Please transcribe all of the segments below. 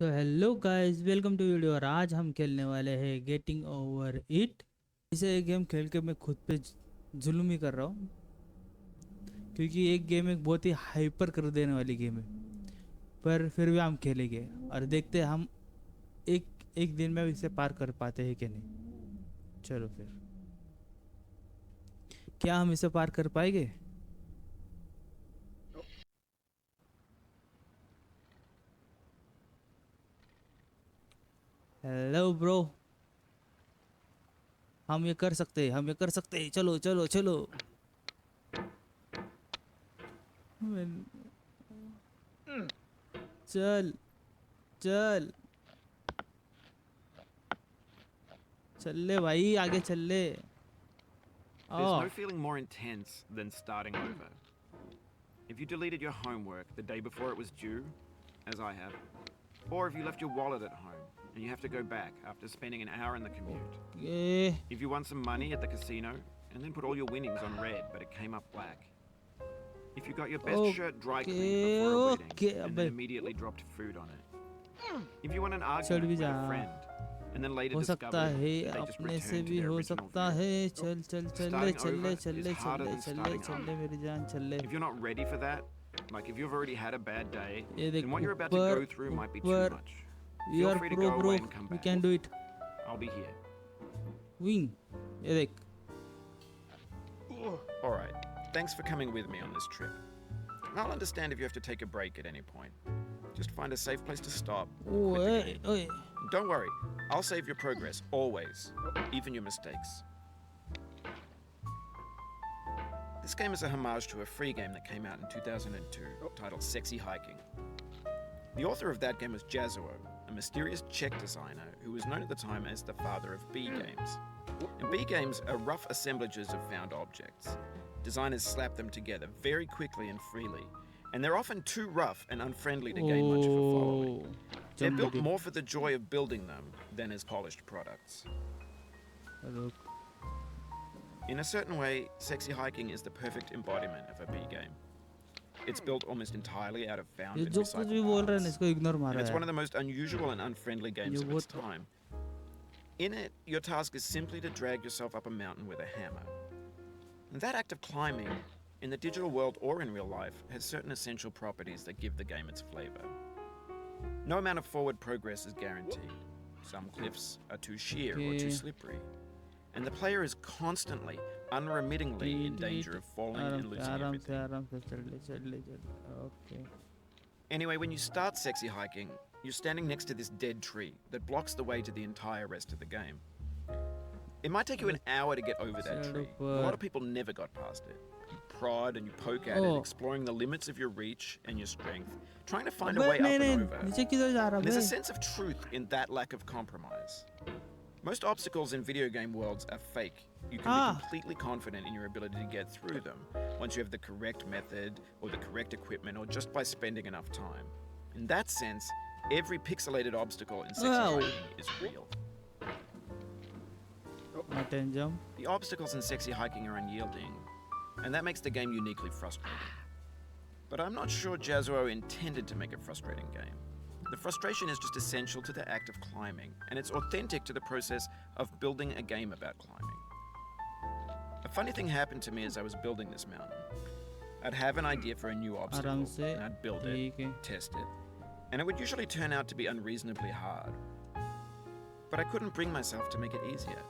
तो hello guys, welcome to video. और आज हम खेलने वाले हैं गेटिंग ओवर इट। इसे गेम खेल के मैं खुद पे जुल्म ही कर रहा हूँ, क्योंकि एक गेम एक बहुत ही हाइपर कर देने वाली गेम है। पर फिर भी हम खेलेंगे और देखते हैं हम एक एक दिन में इसे पार कर पाते हैं कि नहीं। चलो फिर, क्या हम इसे पार कर पाएंगे? हेलो ब्रो, हम ये कर सकते हैं, हम ये कर सकते हैं। चलो चलो चलो। चल चल चल ले भाई, आगे चल ले। There's no O feeling more intense than starting over. If you deleted your homework the day before it was due, as I have, or if you left your wallet at home and you have to go back after spending an hour in the commute. ये If you won some money at the casino and then put all your winnings on red but it came up black. If you got your best shirt dry cleaned okay before a wedding okay. and then अबे immediately dropped food on it. If you won an चल argument भी with जा। a friend and then later हो सकता discovered है, that they just अपने से returned to भी their हो original सकता view. है। चल चल चल ले, Starting चल ले, over चल is ले, चल harder ले, than चल ले, starting चल on. ले मेरी जान, चल ले। If you're not ready for that, like if you've already had a bad day, ये देख then what you're about to ऊपर go through might be too ऊपर। much. We Feel are free to pro go bro, away and come we back. Can do it. I'll be here. Wing, ये देख। Alright, thanks for coming with me on this trip. I'll understand if you have to take a break at any point. Just find a safe place to stop. Quit the ओए game. ओए। Don't worry, I'll save your progress, always, even your mistakes. This game is a homage to a free game that came out in 2002 titled Sexy Hiking. The author of that game was Jazuo, a mysterious Czech designer who was known at the time as the father of B games. And B games are rough assemblages of found objects. Designers slap them together very quickly and freely, and they're often too rough and unfriendly to gain much of a following. They're built more for the joy of building them than as polished products. रुक। In a certain way, Sexy Hiking is the perfect embodiment of a B game. It's built almost entirely out of found ये and जो कुछ भी recycled बोल रहे हैं ना, parts. इसको इग्नोर And मारो it's one of यार। the most unusual and unfriendly games ये of its बहुत time. In it, your task is simply to drag yourself up a mountain with a hammer. And that act of climbing, in the digital world or in real life, has certain essential properties that give the game its flavor. No amount of forward progress is guaranteed. Some cliffs are too sheer or too Okay. slippery. And the player is constantly, unremittingly in danger of falling आराम and से losing आराम से everything. आराम से चल ले, चल ले, चल ले। Okay. Anyway, when you start Sexy Hiking, you're standing next to this dead tree that blocks the way to the entire rest of the game. It might take you an hour to get over that tree. A lot of people never got past it. You prod and you poke at it, Oh. exploring the limits of your reach and your strength, trying to find a अबे way up नहीं and नहीं, over. नीचे किधर जा रहा And there's a है? sense of truth in that lack of compromise. Most obstacles in video game worlds are fake. You can be completely confident in your ability to get through them once you have the correct method or the correct equipment or just by spending enough time. In that sense, every pixelated obstacle in Sexy Wow. Hiking is real. Mountain jump. The obstacles in Sexy Hiking are unyielding, and that makes the game uniquely frustrating. But I'm not sure Jazuo intended to make a frustrating game. The frustration is just essential to the act of climbing, and it's authentic to the process of building a game about climbing. A funny thing happened to me as I was building this mountain. I'd have an idea for a new obstacle, आराम से। and I'd build ठीक it, है। test it, and it would usually turn out to be unreasonably hard. But I couldn't bring myself to make it easier.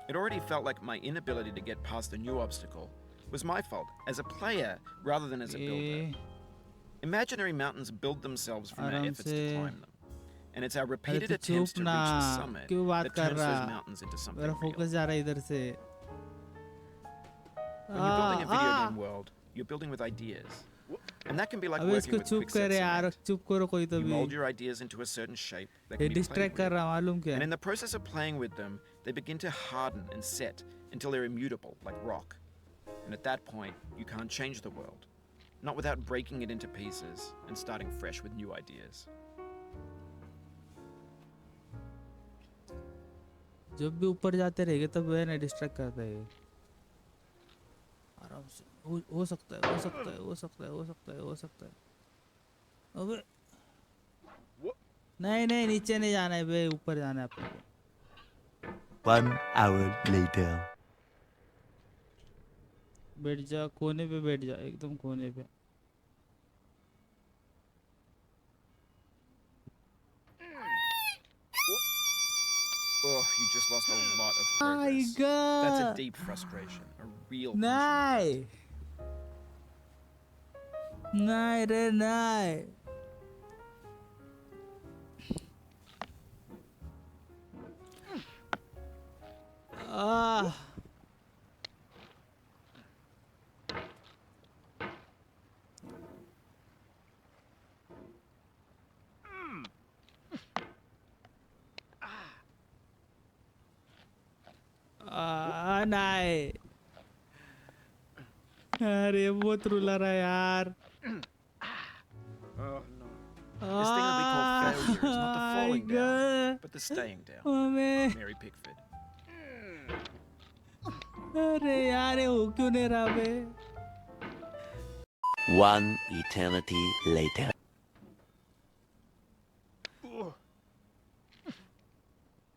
It already felt like my inability to get past the new obstacle was my fault as a player rather than as a builder. ये Imaginary mountains build themselves from our आराम efforts to से। climb them. And it's our अरे repeated तू attempts चुप to ना, reach the summit क्यों बात that कर turns रहा? those mountains into something मेरा real. फोकस जा रहा है इधर से। When you're building a video game world, you're building with ideas. And that can be like अबे working इसको with चुप quickset कर यार, cement. चुप करो कोई तो You भी। mold your ideas into a certain shape that ये can be played डिस्ट्रैक्ट कर with. रहा, मालूम क्या? And in the process of playing with them, they begin to harden and set until they're immutable, like rock. And at that point, you can't change the world. Not without breaking it into pieces and starting fresh with new ideas. जब भी ऊपर जाते रहेंगे तब वह ना distract करता है। आराम से हो सकता है, हो सकता है, हो सकता है, हो सकता है, हो सकता है। अबे नहीं नहीं, नीचे नहीं जाना है बे, ऊपर जाना है अपने को। 1 hour later. बैठ जा कोने पे, बैठ जा एकदम कोने पे। Oh, you just lost a lot of My progress. That's a God. deep frustration, a real नहीं नहीं रे नहीं। आह नहीं। अरे बहुत रुला रहा है यार। Oh no. This thing that we call failure is not the falling down, but the staying down. Mummy, Mary Pickford. अरे यार ये हो क्यों नहीं रहा बे? 1 eternity later.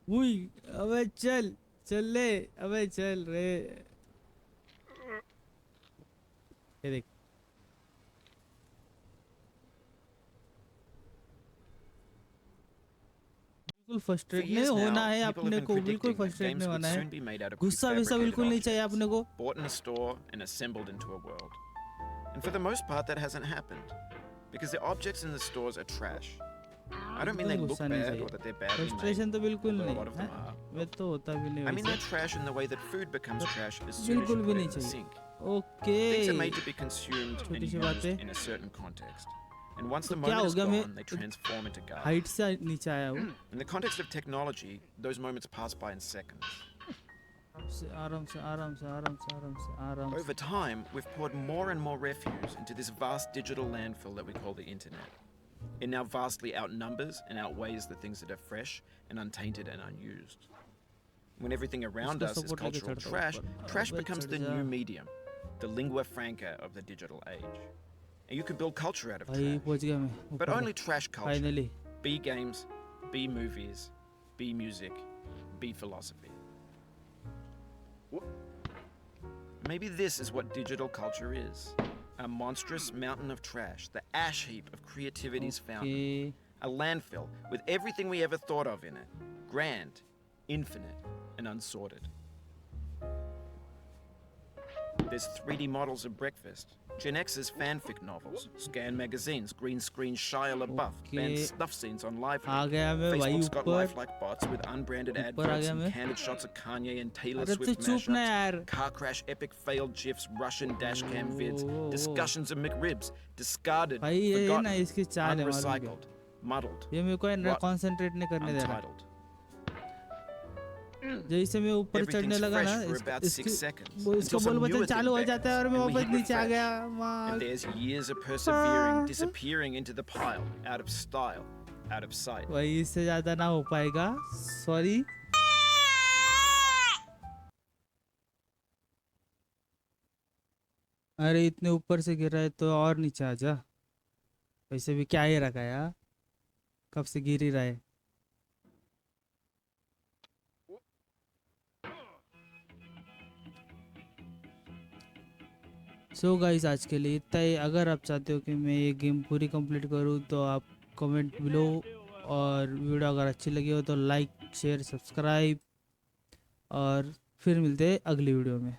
उई, अबे चल चल ले, अबे चल रे। ये देख, बिल्कुल For फ्रस्ट्रेट नहीं years होना now, है people have अपने been को, बिल्कुल predicting that फ्रस्ट्रेट games नहीं would होना है। soon be made out of गुस्सा वैसा prefabricated बिल्कुल नहीं चाहिए अपने को। objects, bought in a store and assembled into a world. And for the most part, that hasn't happened. Because the objects in the stores are trash. I don't mean they बिल्कुल look गुस्सा नहीं bad चाहिए। or that they're badly made, frustration तो बिल्कुल although a नहीं lot of them है, are. वे तो होता भी नहीं I mean, they're वैसे। trash in the way that food becomes trash as soon as बिल्कुल you भी put it नहीं in the चाहिए। sink. Okay, Things are made to be consumed and छोटी सी used बात है। in a certain context. And once तो the क्या moment हो is गया, मैं gone, they transform into garbage. Height से नीचे आया हूँ। In the context of technology, those moments pass by in seconds. आराम से आराम से आराम से आराम से आराम से। Over time, we've poured more and more refuse into this vast digital landfill that we call the internet. It now vastly outnumbers and outweighs the things that are fresh and untainted and unused. When everything around उसका us is support लेके cultural चढ़ता trash, ऊपर। trash अबे becomes चढ़ the जा। new medium, the lingua franca of the digital age. And you can build culture out of भाई trash, पहुंच गया मैं but ऊपर only तक, trash culture. Finally. B games, B movies, B music, B philosophy. Maybe this is what digital culture is. A monstrous mountain of trash, the ash heap of creativity's fountain. Okay, A landfill with everything we ever thought of in it. Grand, infinite, and unsorted. There's 3D models of breakfast, Gen X's fanfic novels, scan magazines, green screen Shia LaBeouf, banned Okay. snuff scenes on live. आ गया मैं भाई Facebook's got ऊपर। lifelike bots with unbranded ऊपर आ adverts गया and मैं। candid shots of Kanye and Taylor अरे तू Swift चुप ना mashups, यार। car crash epic failed gifs, Russian dashcam vids, Whoa. discussions of McRibs, discarded, भाई ये ना forgotten, इसकी चाल है, मालूम क्या? unrecycled, muddled, ये मेरे को rotten, कंसंट्रेट नहीं करने दे रहा। untitled. जैसे मैं ऊपर चढ़ने Everything's लगा ना, fresh for about 6 seconds वो इसका until some बोल बटन newer thing चालू हो जाता है और मैं beckons and we वापस hit नीचे आ refresh. गया। मार। And there's years of persevering disappearing into the pile, out of style, out of sight. भाई इससे ज्यादा ना हो पाएगा, सॉरी। अरे इतने ऊपर से गिरा है तो और नीचे आ जा। वैसे भी क्या ही रखा यार, कब से गिर ही रहा है। सो गाइस आज के लिए इतना ही। अगर आप चाहते हो कि मैं ये गेम पूरी कंप्लीट करूँ तो आप कमेंट बिलो, और वीडियो अगर अच्छी लगी हो तो लाइक शेयर सब्सक्राइब, और फिर मिलते हैं अगली वीडियो में।